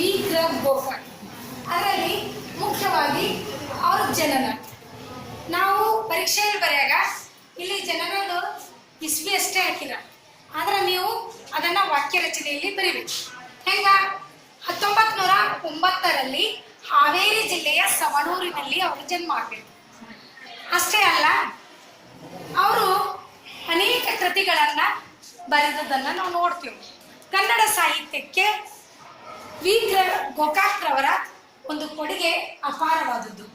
V ಗ್ರ Gokak. ಅದರಲ್ಲಿ ಮುಖ್ಯವಾಗಿ ಅವ್ರ ಜನನ ನಾವು ಪರೀಕ್ಷೆಯಲ್ಲಿ ಬರೆಯಾಗ ಇಲ್ಲಿ ಜನನದ ಇಸ್ವಿ ಅಷ್ಟೇ ಹಾಕಿಲ್ಲ, ಆದ್ರೆ ನೀವು ಅದನ್ನ ವಾಕ್ಯ ರಚನೆಯಲ್ಲಿ ಬರೀಬೇಕು. ಹೆಂಗ 1909ರಲ್ಲಿ ಹಾವೇರಿ ಜಿಲ್ಲೆಯ ಸವಣೂರಿನಲ್ಲಿ ಅವರು ಜನ್ಮ ಆಗಬೇಕು. ಅಷ್ಟೇ ಅಲ್ಲ, ಅವರು ಅನೇಕ ಕೃತಿಗಳನ್ನ ಬರೆದದನ್ನ ನಾವು ನೋಡ್ತೀವಿ. ಕನ್ನಡ ಸಾಹಿತ್ಯಕ್ಕೆ ವಿ ಗ್ರ ಗೋಕಾಕ್ರವರ ಒಂದು ಕೊಡುಗೆ ಅಪಾರವಾದದ್ದು.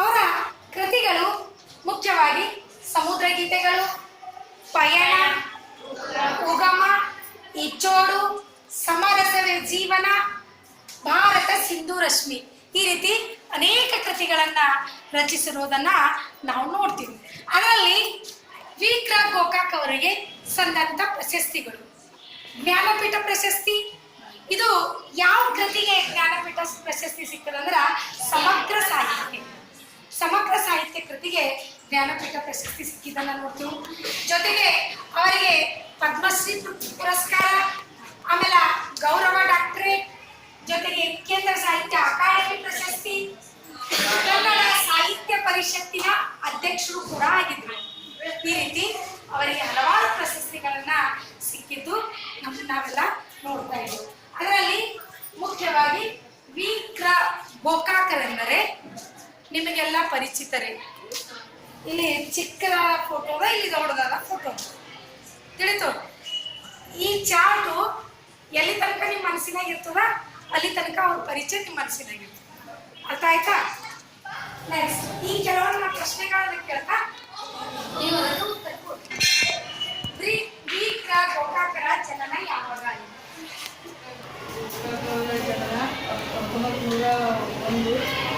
ಅವರ ಕೃತಿಗಳು ಮುಖ್ಯವಾಗಿ ಸಮುದ್ರ ಗೀತೆಗಳು, ಪಯಣ, ಉಗಮ, ಇಚ್ಚೋಡು, ಸಮರಸವೇ ಜೀವನ, ಭಾರತ ಸಿಂಧು ರಶ್ಮಿ, ಈ ರೀತಿ ಅನೇಕ ಕೃತಿಗಳನ್ನ ರಚಿಸಿರುವುದನ್ನ ನಾವು ನೋಡ್ತೀವಿ. ಅದರಲ್ಲಿ ವಿ ಗ್ರ ಗೋಕಾಕ್ ಅವರಿಗೆ ಸಂದಂತ ಪ್ರಶಸ್ತಿಗಳು: ಜ್ಞಾನಪೀಠ ಪ್ರಶಸ್ತಿ. ಇದು ಯಾವ ಕೃತಿಗೆ ಜ್ಞಾನಪೀಠ ಪ್ರಶಸ್ತಿ ಸಿಗ್ತದಂದ್ರ ಸಮಗ್ರ ಸಾಹಿತ್ಯ ಕೃತಿಗೆ ಜ್ಞಾನಪೀಠ ಪ್ರಶಸ್ತಿ ಸಿಕ್ಕಿದ್ದನ್ನ ನೋಡ್ತೀವಿ. ಜೊತೆಗೆ ಅವರಿಗೆ ಪದ್ಮಶ್ರೀ ಪುರಸ್ಕಾರ, ಆಮೇಲೆ ಗೌರವ ಡಾಕ್ಟರೇಟ್, ಜೊತೆಗೆ ಕೇಂದ್ರ ಸಾಹಿತ್ಯ ಅಕಾಡೆಮಿ ಪ್ರಶಸ್ತಿ, ಕನ್ನಡ ಸಾಹಿತ್ಯ ಪರಿಷತ್ತಿನ ಅಧ್ಯಕ್ಷರು ಕೂಡ ಆಗಿದ್ರು. ಈ ರೀತಿ ಅವರಿಗೆ ಹಲವಾರು ಪ್ರಶಸ್ತಿಗಳನ್ನ ಸಿಕ್ಕಿದ್ದು ನಾವೆಲ್ಲ ನೋಡ್ತಾ ಇದ್ದೀವಿ. ಅದರಲ್ಲಿ ಮುಖ್ಯವಾಗಿ ವಿ ಗ್ರ ಗೋಕಾಕರೆಂದರೆ ನಿಮಗೆಲ್ಲ ಪರಿಚಿತರೇ. ಇಲ್ಲಿ ಚಿಕ್ಕ ಫೋಟೋದ, ಇಲ್ಲಿ ದೊಡ್ಡದಾದ ಫೋಟೋ ತಿಳಿತು. ಈ ಚಾರ್ಟು ಎಲ್ಲಿ ತನಕ ನಿಮ್ಮ ಮನಸ್ಸಿನಾಗ ಇರ್ತದ ಅಲ್ಲಿ ತನಕ ಅವ್ರ ಪರಿಚಯ ನಿಮ್ಮ ಮನಸ್ಸಿನಾಗ ಇರ್ತದೆ. ಅರ್ಥ ಆಯ್ತಾ? ನೆಕ್ಸ್ಟ್ ಈ ಕೆಲವೊಂದು ಪ್ರಶ್ನೆಗಳನ್ನ ಕೇಳ್ತಾ ನೀವು ಅದನ್ನು ಉತ್ತರ ಕೊಡಿ. ವಿ ಗ್ರ ಗೋಕಾಕರ ಜನನ ಯಾವಾಗ ಆಯಿತು? ಜನನ 1901